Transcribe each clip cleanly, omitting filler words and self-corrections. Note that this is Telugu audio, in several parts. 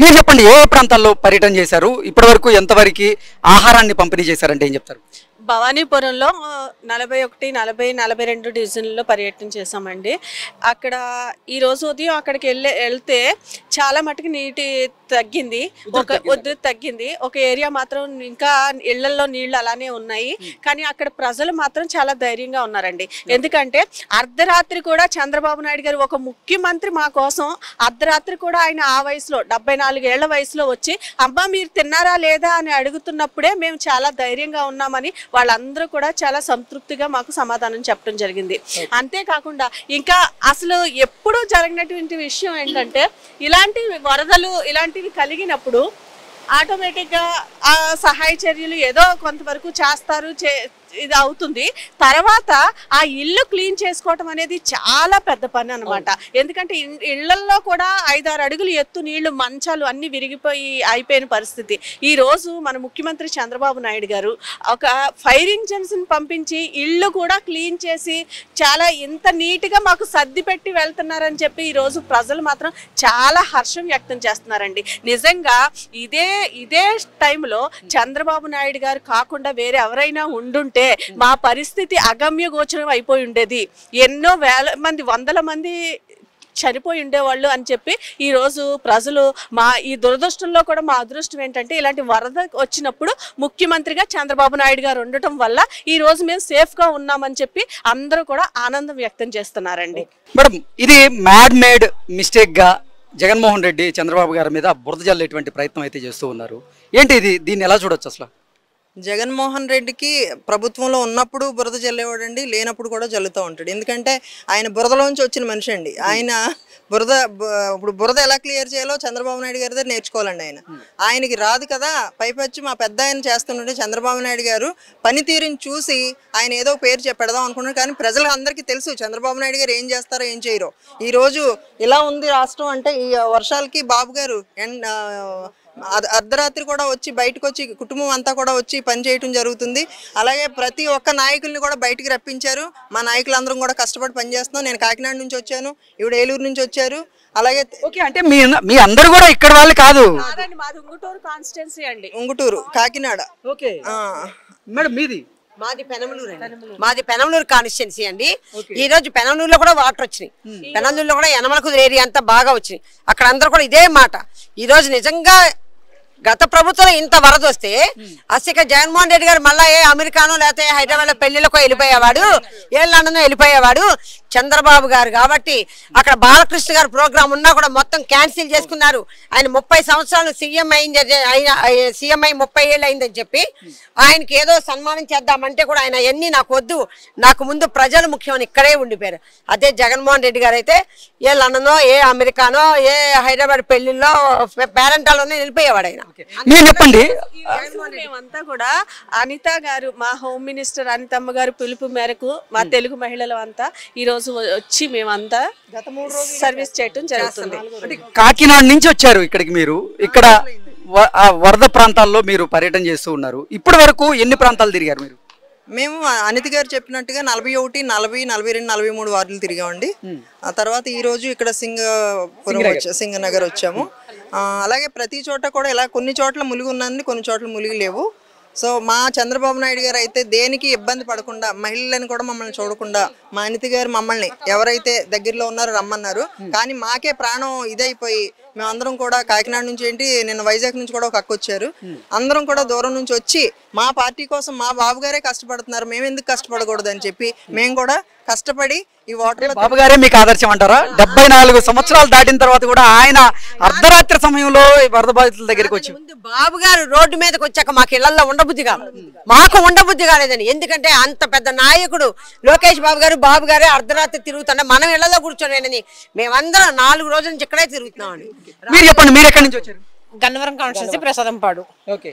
మీరు చెప్పండి, ఏ ప్రాంతాల్లో పర్యటన చేశారు, ఇప్పటివరకు ఎంతవరకు ఆహారాన్ని పంపిణీ చేశారంటే ఏం చెప్తారు? భవానీపురంలో 41, 40, 42 డివిజన్లలో పర్యటన చేసామండి. అక్కడ ఈరోజు ఉదయం అక్కడికి వెళ్తే చాలా మటుకు నీటి తగ్గింది, ఉధృతి తగ్గింది. ఒక ఏరియా మాత్రం ఇంకా ఇళ్లలో నీళ్లు అలానే ఉన్నాయి. కానీ అక్కడ ప్రజలు మాత్రం చాలా ధైర్యంగా ఉన్నారండి. ఎందుకంటే అర్ధరాత్రి కూడా చంద్రబాబు నాయుడు గారు ఒక ముఖ్యమంత్రి మా కోసం అర్ధరాత్రి కూడా ఆయన ఆ వయసులో 74 ఏళ్ల వయసులో వచ్చి అమ్మా మీరు తిన్నారా లేదా అని అడుగుతున్నప్పుడే మేము చాలా ధైర్యంగా ఉన్నామని వాళ్ళందరూ కూడా చాలా సంతృప్తిగా మాకు సమాధానం చెప్పడం జరిగింది. అంతేకాకుండా ఇంకా అసలు ఎప్పుడూ జరిగినటువంటి విషయం ఏంటంటే ఇలాంటి వరదలు ఇలాంటివి కలిగినప్పుడు ఆటోమేటిక్గా ఆ సహాయ చర్యలు ఏదో కొంతవరకు చేస్తారు, ఇది అవుతుంది. తర్వాత ఆ ఇల్లు క్లీన్ చేసుకోవటం అనేది చాలా పెద్ద పని అనమాట. ఎందుకంటే ఇళ్లల్లో కూడా 5-6 అడుగులు ఎత్తు నీళ్లు, మంచాలు అన్ని విరిగిపోయి అయిపోయిన పరిస్థితి. ఈ రోజు మన ముఖ్యమంత్రి చంద్రబాబు నాయుడు గారు ఒక ఫైర్ ఇంజన్స్ పంపించి ఇల్లు కూడా క్లీన్ చేసి చాలా ఇంత నీట్గా మాకు సర్ది పెట్టి వెళ్తున్నారని చెప్పి ఈ రోజు ప్రజలు మాత్రం చాలా హర్షం వ్యక్తం చేస్తున్నారండి. నిజంగా ఇదే టైంలో చంద్రబాబు నాయుడు గారు కాకుండా వేరే ఎవరైనా ఉండుంటే మా పరిస్థితి అగమ్య గోచరం అయిపోయి ఉండేది. ఎన్నో వేల మంది, వందల మంది చనిపోయి ఉండేవాళ్ళు అని చెప్పి ఈరోజు ప్రజలు ఈ దురదృష్టంలో కూడా మా అదృష్టం ఏంటంటే ఇలాంటి వరద వచ్చినప్పుడు ముఖ్యమంత్రిగా చంద్రబాబు నాయుడు గారు ఉండటం వల్ల ఈ రోజు మేము సేఫ్గా ఉన్నామని చెప్పి అందరూ కూడా ఆనందం వ్యక్తం చేస్తున్నారండి. మేడం, ఇది మేడ్ మిస్టేక్గా జగన్మోహన్ రెడ్డి చంద్రబాబు గారి మీద బురద జల్లేటువంటి ప్రయత్నం అయితే చేస్తూ ఉన్నారు. ఏంటి ఇది, దీన్ని ఎలా చూడొచ్చు అసలు? జగన్మోహన్ రెడ్డికి ప్రభుత్వంలో ఉన్నప్పుడు బురద జల్లేవాడండి, లేనప్పుడు కూడా జల్లుతూ ఉంటాడు. ఎందుకంటే ఆయన బురదలోంచి వచ్చిన మనిషి అండి. ఆయన ఇప్పుడు బురద ఎలా క్లియర్ చేయాలో చంద్రబాబు నాయుడు గారి దగ్గర నేర్చుకోవాలండి. ఆయనకి రాదు కదా. పైపచ్చి మా పెద్ద ఆయన చేస్తుంటే చంద్రబాబు నాయుడు గారు పనితీరుని చూసి ఆయన ఏదో పేరు పెడదాం అనుకున్నారు. కానీ ప్రజలకు అందరికీ తెలుసు చంద్రబాబు నాయుడు గారు ఏం చేస్తారో ఏం చేయరో. ఈరోజు ఇలా ఉంది రాష్ట్రం అంటే ఈ వర్షాలకి బాబు గారు అర్ధరాత్రి కూడా వచ్చి బయటకు వచ్చి కుటుంబం అంతా కూడా వచ్చి పని చేయటం జరుగుతుంది. అలాగే ప్రతి ఒక్క నాయకుల్ని కూడా బయటికి రప్పించారు. మా నాయకులందరం కూడా కష్టపడి పనిచేస్తున్నాం. నేను కాకినాడ నుంచి వచ్చాను, ఇవిడ ఏలూరు నుంచి వచ్చారు. అలాగే ఓకే, అంటే మీ అందరూ కూడా ఇక్కడ వాళ్ళు కాదు, మాది ఉంగుటూరు కాన్స్టిట్యున్సీ అండి. ఉంగుటూరు, కాకినాడ. ఓకే మేడం, మీది? మాది పెనమలూరు కాన్స్టిట్యున్సీ అండి. ఈ రోజు పెనమలూరులో కూడా వాటర్ వచ్చినాయి. పెనమలూరులో కూడా యనమలకుదురు ఏరియా అంతా బాగా వచ్చినాయి. అక్కడ అందరూ కూడా ఇదే మాట. ఈ రోజు నిజంగా గత ప్రభుత్వంలో ఇంత వరద వస్తే అసలు జగన్మోహన్ రెడ్డి గారు మళ్ళీ అమెరికానో లేకపోతే హైదరాబాద్ పెళ్లిళ్ళకో వెళ్ళిపోయేవాడు, లండనో వెళ్ళిపోయేవాడు. చంద్రబాబు గారు కాబట్టి అక్కడ బాలకృష్ణ గారు ప్రోగ్రాం ఉన్నా కూడా మొత్తం క్యాన్సిల్ చేసుకున్నారు. ఆయన 30 సంవత్సరాలు సీఎం సీఎం అయి 30 ఏళ్ళు అయిందని చెప్పి ఆయనకి ఏదో సన్మానం చేద్దామంటే కూడా ఆయన ఎన్ని నాకు వద్దు, నాకు ముందు ప్రజలు ముఖ్యమని ఇక్కడే ఉండిపోయారు. అదే జగన్మోహన్ రెడ్డి గారు అయితే లండనో అమెరికానో హైదరాబాద్ పెళ్లిళ్ళలో పేరెంటాల్లోనే వెళ్ళిపోయేవాడు ఆయన. మీరు చెప్పండి. మేమంతా కూడా అనిత గారు, మా హోమ్ మినిస్టర్ అనితమ్మ గారు పిలుపు మేరకు మా తెలుగు మహిళలు అంతా ఈ రోజు వచ్చి మేమంతా సర్వీస్ చేయటం జరుగుతుంది. కాకినాడ నుంచి వచ్చారు ఇక్కడికి. మీరు ఇక్కడ వరద ప్రాంతాల్లో మీరు పర్యటన చేస్తూ ఉన్నారు. ఇప్పటి వరకు ఎన్ని ప్రాంతాలు తిరిగారు మీరు? మేము అనిత గారు చెప్పినట్టుగా 41, 40, 42, 43 వార్డులు తిరిగామండి. ఆ తర్వాత ఈ రోజు ఇక్కడ సింగనగర్ వచ్చాము. అలాగే ప్రతి చోట కూడా ఇలా కొన్ని చోట్ల ములిగి ఉన్నది, కొన్ని చోట్ల ములిగి లేవు. సో మా చంద్రబాబు నాయుడు గారు అయితే దేనికి ఇబ్బంది పడకుండా, మహిళలను కూడా మమ్మల్ని చూడకుండా, మా అనిత గారు మమ్మల్ని ఎవరైతే దగ్గరలో ఉన్నారో రమ్మన్నారు. కానీ మాకే ప్రాణం ఇదైపోయి మేమందరం కూడా కాకినాడ నుంచి నిన్న వైజాగ్ నుంచి కూడా ఒక అక్క వచ్చారు. అందరం కూడా దూరం నుంచి వచ్చి మా పార్టీ కోసం మా బాబు గారే కష్టపడుతున్నారు, మేము ఎందుకు కష్టపడకూడదు అని చెప్పి మేము కూడా కష్టపడి ఈ వాటర్. బాబు గారే మీకు ఆదర్శం అంటారా? 74 సంవత్సరాలు దాటిన తర్వాత కూడా ఆయన అర్ధరాత్రి సమయంలో వరద బాధితుల దగ్గరికి వచ్చి బాబు గారు రోడ్డు మీదకి వచ్చాక మాకు ఇళ్లలో ఉండబుద్ధి కాదు, మాకు ఉండబుద్ధి కాలేదని. ఎందుకంటే అంత పెద్ద నాయకుడు లోకేష్ బాబు గారే అర్ధరాత్రి తిరుగుతున్నా మనం ఇళ్లలో కూర్చోలేనని మేమందరం 4 రోజుల నుంచి ఇక్కడే తిరుగుతున్నామండి. మీరు చెప్పండి, మీరు ఎక్కడి నుంచి వచ్చారు? గన్నవరం కాన్స్టిట్యున్సీ ప్రసాదంపాడు. ఓకే,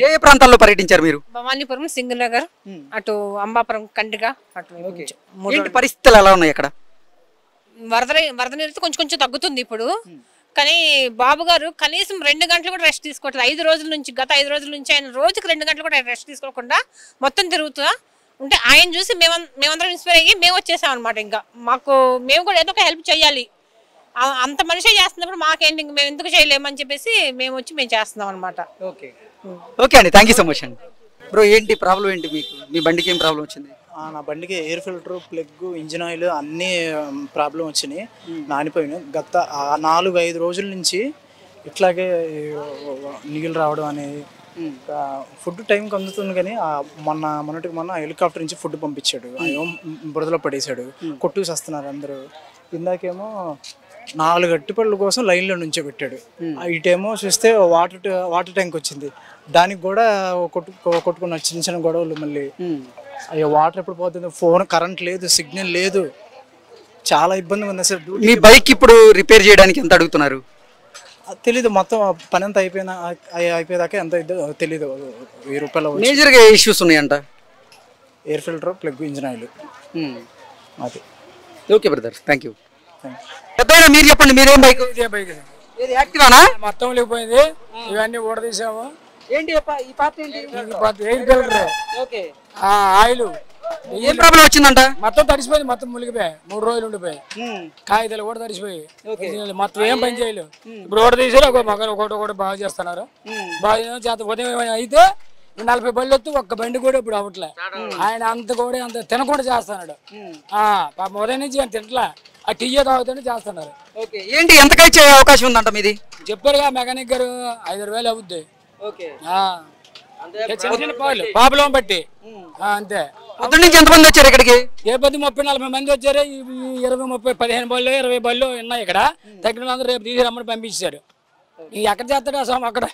ఏ ప్రాంతాల్లో పర్యటించారు మీరు? భవానీపురం, సింగనగర్, అటు అంబాపురం, కంటిక, అటు పరిస్థితులు ఎలా ఉన్నాయి అక్కడ? వరద నీరు కొంచెం తగ్గుతుంది ఇప్పుడు. కానీ బాబు గారు కనీసం 2 గంటలు కూడా రెస్ట్ తీసుకోవట్లేదు. 5 రోజుల నుంచి, గత 5 రోజుల నుంచి ఆయన రోజుకి 2 గంటలు కూడా రెస్ట్ తీసుకోకుండా మొత్తం తిరుగుతా ఉంటే ఆయన చూసి మేమందరం ఇన్స్పైర్ అయ్యి మేము వచ్చేసాం అనమాట. ఇంకా మేము కూడా ఏదో ఒక హెల్ప్ చేయాలి అంత మనిషి చేస్తున్నప్పుడు మాకేంటి మేము ఎందుకు చేయలేమని చెప్పేసి మేము చేస్తున్నాం అనమాట. ఓకే ఓకే అండి, థ్యాంక్ యూ సో మచ్ అండి. బ్రో ఏంటి ప్రాబ్లం ఏంటి మీకు? మీ బండికి ఏం ప్రాబ్లం వచ్చింది? నా బండికి air filter, plug, engine oil అన్నీ ప్రాబ్లం వచ్చినాయి, నానిపోయినాయి. గత 4-5 రోజుల నుంచి ఇట్లాగే నీళ్ళు రావడం అనేది. ఫుడ్ టైంకి అందుతుంది కానీ మొన్నటికి హెలికాప్టర్ నుంచి ఫుడ్ పంపించాడు, బురదలో పడేశాడు, కొట్టుకు వస్తున్నారు అందరూ. ఇందాకేమో 4 అరటిపళ్ళ కోసం లైన్లో నుంచో పెట్టాడు. ఇటేమో చూస్తే వాటర్ ట్యాంక్ వచ్చింది, దానికి కూడా కొట్టుకున్న చిన్న చిన్న గొడవలు. మళ్ళీ అయ్యో వాటర్ ఎప్పుడు పోతుంది, ఫోన్ కరెంట్ లేదు, సిగ్నల్ లేదు, చాలా ఇబ్బందిగా ఉంది అసలు. మీ బైక్ ఇప్పుడు రిపేర్ చేయడానికి ఎంత అడుగుతున్నారు? తెలీదు, మొత్తం పని అంతా అయిపోయేదాకా ఎంత తెలీదు. 1000 రూపాయలు. మేజర్గా ఇష్యూస్ ఉన్నాయంట. Air filter, plug, engine oil అది. Okay brother, thank you. పెద్దయినా మీరు చెప్పండి, మీరేం బైక్? ఇది యాక్టివానా? మొత్తం లేకపోయింది, ఇవన్నీ ఊడదీసాము. ఏంటి ఈ పార్ట్ ఏంటి? Air filter, okay. ఆయిల్, ఏం ప్రాబ్లం వచ్చిందంట? మొత్తం తడిసిపోయింది, మొత్తం మునిగిపోయి 3 రోజులు ఉండిపోయి, కాగితాలు కూడా తడిసిపోయి మొత్తం ఏం పని చేయలేదు. ఇప్పుడు ఓడ తీసారు, ఒకటి బాగా చేస్తున్నారు. బాగా చేత ఉదయం అయితే 40 బళ్ళు వస్తూ ఒక్క బండి కూడా ఇప్పుడు అవట్లే. ఆయన అంత తినకుండా చేస్తున్నాడు. ఉదయం నుంచి ఆయన తినట్లా, ఆ టీ తాగుతూనే చేస్తున్నారు. ఏంటి ఎంతకైతే అవకాశం ఉందంట మీది? చెప్పారుగా మెకానిక్ గారు 5,000 అవుద్ది. చిన్న చిన్న ప్రాబ్లం బట్టి అంతే. అతడి నుంచి ఎంతమంది వచ్చారు ఇక్కడికి? ఏ 30-40 మంది వచ్చారు. 20-30-15 బళ్ళు 20 బళ్ళు ఉన్నాయి ఇక్కడ. తగ్గిన అందరూ రేపు తీసి రమ్మని పంపించారు. ఎక్కడ చేస్తాడు అసలు అక్కడ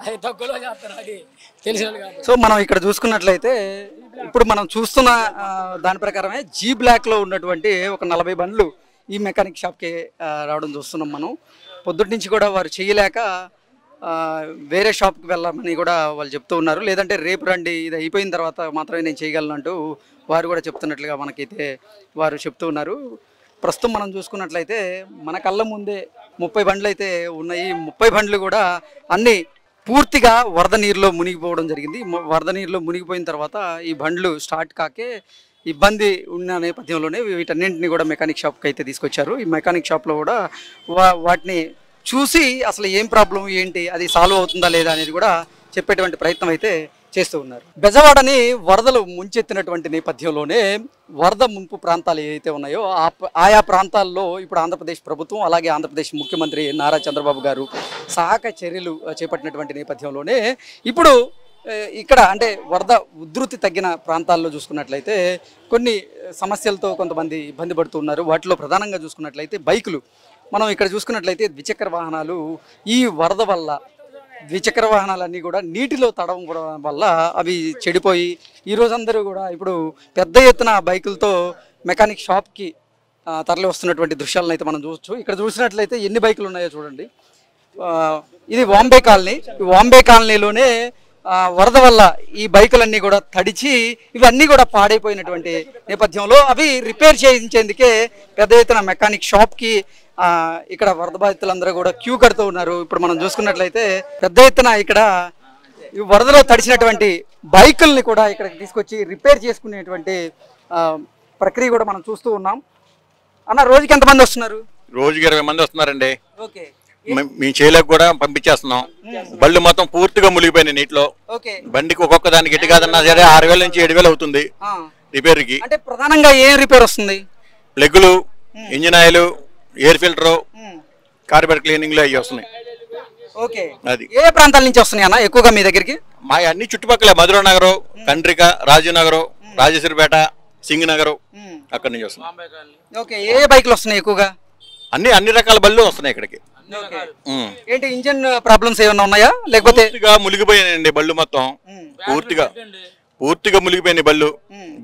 అది తక్కువలో చేస్తారు, అది తెలిసిన. సో మనం ఇక్కడ చూసుకున్నట్లయితే ఇప్పుడు మనం చూస్తున్న దాని ప్రకారమే జీ బ్లాక్ లో ఉన్నటువంటి ఒక 40 బండ్లు ఈ మెకానిక్ షాప్కి రావడం చూస్తున్నాం మనం. పొద్దుటి నుంచి కూడా వారు చేయలేక వేరే షాప్కి వెళ్ళామని కూడా వాళ్ళు చెప్తూ ఉన్నారు. లేదంటే రేపు రండి, ఇది అయిపోయిన తర్వాత మాత్రమే నేను చేయగలను అంటూ వారు కూడా చెప్తున్నట్లుగా మనకైతే వారు చెప్తూ ఉన్నారు. ప్రస్తుతం మనం చూసుకున్నట్లయితే మన కళ్ళ ముందే 30 బండ్లు అయితే ఉన్నాయి. 30 బండ్లు కూడా అన్నీ పూర్తిగా వరద నీరులో మునిగిపోవడం జరిగింది. వరద నీరులో మునిగిపోయిన తర్వాత ఈ బండ్లు స్టార్ట్ కాకే ఇబ్బంది ఉన్న నేపథ్యంలోనే వీటన్నింటినీ కూడా మెకానిక్ షాప్కి అయితే తీసుకొచ్చారు. ఈ మెకానిక్ షాప్లో కూడా వాటిని చూసి అసలు ఏం ప్రాబ్లం ఏంటి, అది సాల్వ్ అవుతుందా లేదా అనేది కూడా చెప్పేటువంటి ప్రయత్నం అయితే చేస్తూ ఉన్నారు. బెజవాడని వరదలు ముంచెత్తినటువంటి నేపథ్యంలోనే వరద ముంపు ప్రాంతాలు ఏవైతే ఉన్నాయో ఆయా ప్రాంతాల్లో ఇప్పుడు ఆంధ్రప్రదేశ్ ప్రభుత్వం అలాగే ఆంధ్రప్రదేశ్ ముఖ్యమంత్రి నారా చంద్రబాబు గారు సహాయక చర్యలు చేపట్టినటువంటి నేపథ్యంలోనే ఇప్పుడు ఇక్కడ అంటే వరద ఉధృతి తగ్గిన ప్రాంతాల్లో చూసుకున్నట్లయితే కొన్ని సమస్యలతో కొంతమంది ఇబ్బంది పడుతున్నారు. వాటిలో ప్రధానంగా చూసుకున్నట్లయితే బైకులు. మనం ఇక్కడ చూసుకున్నట్లయితే ద్విచక్ర వాహనాలు ఈ వరద వల్ల ద్విచక్ర వాహనాలన్నీ కూడా నీటిలో తడవడం వల్ల అవి చెడిపోయి ఈరోజు అందరూ కూడా ఇప్పుడు పెద్ద ఎత్తున బైకులతో మెకానిక్ షాప్కి తరలి వస్తున్నటువంటి దృశ్యాలను అయితే మనం చూడవచ్చు. ఇక్కడ చూసినట్లయితే ఎన్ని బైకులు ఉన్నాయో చూడండి. ఇది వాంబే కాలనీ. ఈ వాంబే కాలనీలోనే వరద వల్ల ఈ బైకులన్నీ కూడా తడిచి ఇవన్నీ కూడా పాడైపోయినటువంటి నేపథ్యంలో అవి రిపేర్ చేయించేందుకే పెద్ద ఎత్తున మెకానిక్ షాప్కి ఇక్కడ వరద బాధితులందరూ కూడా క్యూ కడుతూ ఉన్నారు. ఇప్పుడు మనం చూసుకున్నట్లయితే పెద్ద ఎత్తున ఇక్కడ ఈ వరదలో తడిచినటువంటి బైకుల్ని కూడా ఇక్కడికి తీసుకొచ్చి రిపేర్ చేసుకునేటువంటి ప్రక్రియ కూడా మనం చూస్తూ ఉన్నాం. అన్న రోజుకి ఎంతమంది వస్తున్నారు? రోజుకి 20 మంది వస్తున్నారండి. ఓకే, మేము చేయలేక కూడా పంపించేస్తున్నాం. బళ్ళు మొత్తం పూర్తిగా మునిగిపోయినాయి నీటిలో. బండికి ఒక్కొక్క దానికి ఎటు కాదన్నా సరే 6,000 నుంచి 7,000 అవుతుంది రిపేర్ కి. అంటే ప్రధానంగా ఏం రిపేర్ వస్తుంది? ప్లగ్గులు, ఇంజిన్ ఆయిల్, ఎయిర్ ఫిల్టర్, కార్బెట్ క్లీనింగ్ లో అవి వస్తున్నాయి. ఓకే, అది ఏ ప్రాంతాల నుంచి వస్తున్నాయి అన్న ఎక్కువగా మీ దగ్గరికి? మా అన్ని చుట్టుపక్కల మధుర నగరం, కండ్రిక, రాజనగరం, రాజేశ్వరిపేట, సింగ్ నగరం అక్కడి నుంచి వస్తున్నాయి. ఓకే, ఏ బైక్లు వస్తున్నాయి ఎక్కువగా? అన్ని రకాల బళ్ళు వస్తున్నాయి ఇక్కడికి. ఏంటి ఇంజిన్ ప్రాబ్లమ్స్ ఏమైనా ఉన్నాయా లేకపోతే? మునిగిపోయాయండి బళ్ళు మొత్తం, పూర్తిగా మునిగిపోయినాయి బళ్ళు.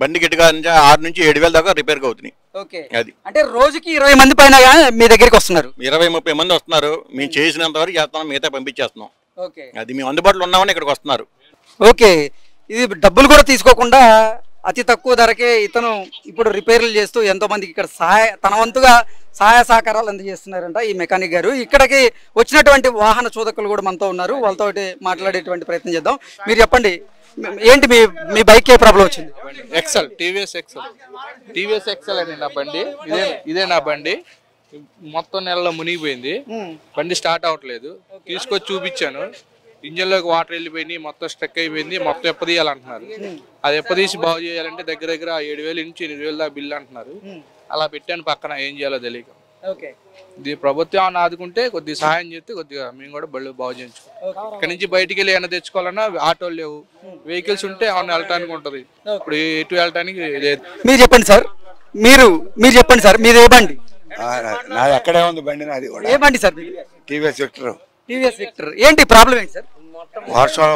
బండి గట్టిగా 6 నుంచి 7,000 దాకా రిపేర్ అవుతున్నాయి. అది అంటే రోజుకి 20 మంది పైన మీ దగ్గరికి వస్తున్నారు? 20-30 మంది వస్తున్నారు. మేము చేసినంత వరకు చేస్తున్నాం, మిగతా పంపించేస్తున్నాం. అది మేము అందుబాటులో ఉన్నామని ఇక్కడికి వస్తున్నారు. ఓకే, ఇది డబ్బులు కూడా తీసుకోకుండా అతి తక్కువ ధరకే ఇతను ఇప్పుడు రిపేర్లు చేస్తూ ఎంతో మందికి ఇక్కడ తన వంతుగా సహాయ సహకారాలు అందజేస్తున్నారంట ఈ మెకానిక్ గారు. ఇక్కడికి వచ్చినటువంటి వాహన చోదకులు కూడా మనతో ఉన్నారు, వాళ్ళతో మాట్లాడేటువంటి ప్రయత్నం చేద్దాం. మీరు చెప్పండి, ఏంటి మీ బైక్ ఏ ప్రాబ్లం వచ్చింది? టీవీఎస్ ఎక్సెల్ అండి నా బండి. ఇదే నా బండి. మొత్తం నెలలో మునిగిపోయింది. బండి స్టార్ట్ అవ్వట్లేదు. తీసుకొచ్చి చూపించాను. ఇంజన్లోకి వాటర్ వెళ్ళిపోయినాయి, మొత్తం స్ట్రక్ అయిపోయింది, మొత్తం ఎప్పదీయాలంటున్నారు. అది ఎప్పదీసి బాగు చేయాలంటే దగ్గర దగ్గర 7,000 నుంచి 8,000 దాకా బిల్లు అంటున్నారు. అలా పెట్టాను పక్కన, ఏం చేయాలో తెలియక. ఇది ప్రభుత్వం ఏమైనా ఆదుకుంటే కొద్దిగా సహాయం చేస్తే కొద్దిగా మేము కూడా బళ్ళు బాగు చేయించుకోవాలి. ఇక్కడ నుంచి బయటికి వెళ్ళి ఏమైనా తెచ్చుకోవాలన్నా ఆటోలు లేవు, వెహికల్స్ ఉంటే ఏమైనా వెళ్ళటానికి ఉంటుంది. ఇప్పుడు ఎటు వెళ్ళటానికి లేదు. మీరు చెప్పండి సార్, మీరు చెప్పండి సార్, మీది ఏ బండి? నాది అక్కడే ఉంది బండి, నాది కూడా. ఏ బండి sir? TVS Victor. TVS Victor. ఏంటి ప్రాబ్లం ఏంటి సార్?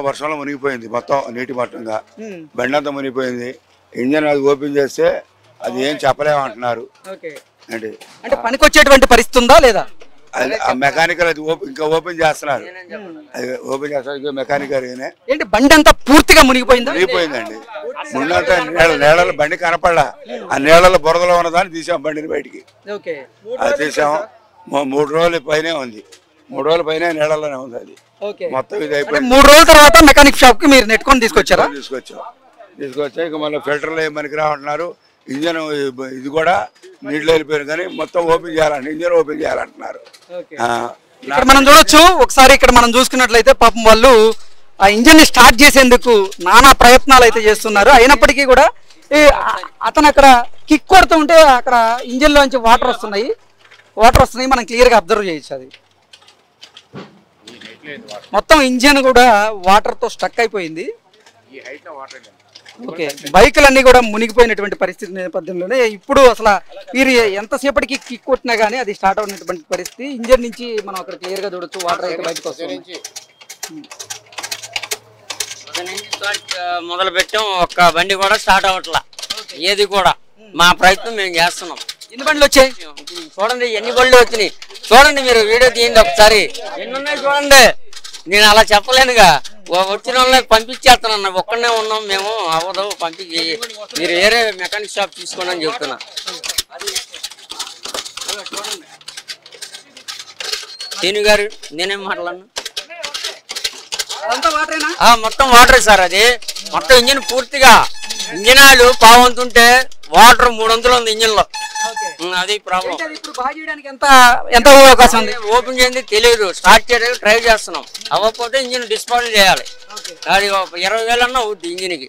వర్షంలో మునిగిపోయింది మొత్తం, నీటి మట్టంగా బండి అంతా మునిగిపోయింది. ఇంజన్ అది ఓపెన్ చేస్తే అది ఏం చెప్పలేమంటున్నారు. అంటే పనికొచ్చేటువంటి పరిస్థితి ఉందా లేదా? మెకానికల్ అది ఇంకా ఓపెన్ చేస్తున్నారు. అది ఓపెన్ చేస్తారు మెకానికల్. ఏంటి బండి అంతా పూర్తిగా మునిగిపోయిందా? మునిగిపోయిందండి. ముందంతా నీళ్ళలో బండి కనపడలా, ఆ నీళ్ళలో బురదలో ఉన్నదాన్ని తీసాం బండిని బయటికి. అది తీసాము. 3 రోజుల పైనే ఉంది, 3 రోజుల పైన నీళ్ళలోనే ఉంది అది మొత్తం. ఇది అయిపోయింది. 3 రోజుల తర్వాత మెకానిక్ షాప్ కి మీరు నెట్టుకొని తీసుకొచ్చా ఇక మళ్ళీ ఫిల్టర్లు ఏం పనికి రావంటున్నారు. ఇంజన్ ఇది కూడా నీళ్ళు వెళ్ళిపోయారు కానీ మొత్తం ఓపెన్ చేయాలంటే ఇంజన్ ఓపెన్ చేయాలంటున్నారు. ఇక్కడ మనం చూడొచ్చు ఒకసారి, ఇక్కడ మనం చూసుకున్నట్లయితే పాపం వాళ్ళు ఆ ఇంజన్ ని స్టార్ట్ చేసేందుకు నానా ప్రయత్నాలు అయితే చేస్తున్నారు. అయినప్పటికీ కూడా అతను అక్కడ కిక్ కొడుతూ ఉంటే అక్కడ ఇంజన్ లోంచి వాటర్ వస్తున్నాయి, మనం క్లియర్ గా అబ్జర్వ్ చేయొచ్చు. అది మొత్తం ఇంజన్ కూడా వాటర్ తో స్టక్ అయిపోయింది. ఓకే, బైకులన్నీ కూడా మునిగిపోయినటువంటి పరిస్థితి నేపథ్యంలోనే ఇప్పుడు అసలు మీరు ఎంతసేపటికి కిక్ కొట్టినా కానీ అది స్టార్ట్ అవుతున్నటువంటి పరిస్థితి. ఇంజన్ నుంచి మనం అక్కడ క్లియర్ గా చూడొచ్చు, వాటర్ అయితే బయటకు వస్తుంది. మొదలు పెట్టాం, ఒక్క బండి కూడా స్టార్ట్ అవ్వట్లా. ఏది కూడా మా ప్రయత్నం మేము చేస్తున్నాం. ఎన్ని బండ్లు వచ్చాయి చూడండి, ఎన్ని బండ్లు వచ్చినాయి చూడండి. మీరు వీడియో తీయండి ఒకసారి, ఎన్ని ఉన్నాయి చూడండి. నేను అలా చెప్పలేనుగా, వచ్చిన వాళ్ళకి పంపించేస్తాను. ఒక్కడనే ఉన్నాం మేము, అవ్వదు పంపించి మీరు వేరే మెకానిక్ షాప్ తీసుకోండి అని చెప్తున్నా. సీను గారు నేనేం మాట్లాడను, మొత్తం వాటరే సార్. అది మొత్తం ఇంజిన్ పూర్తిగా, ఇంజిన్ ఆయిల్ పావంతుంటే వాటర్ 300 ఉంది ఇంజిన్ లో. అది ప్రాబ్లం. ఎంత అవకాశం ఉంది? ఓపెన్ చేయండి తెలియదు, స్టార్ట్ చేయడానికి ట్రై చేస్తున్నాం. అవ్వకపోతే ఇంజిన్ డిస్పాల్ చేయాలి. అది 20,000 అన్నా అవుద్ది ఇంజిన్కి.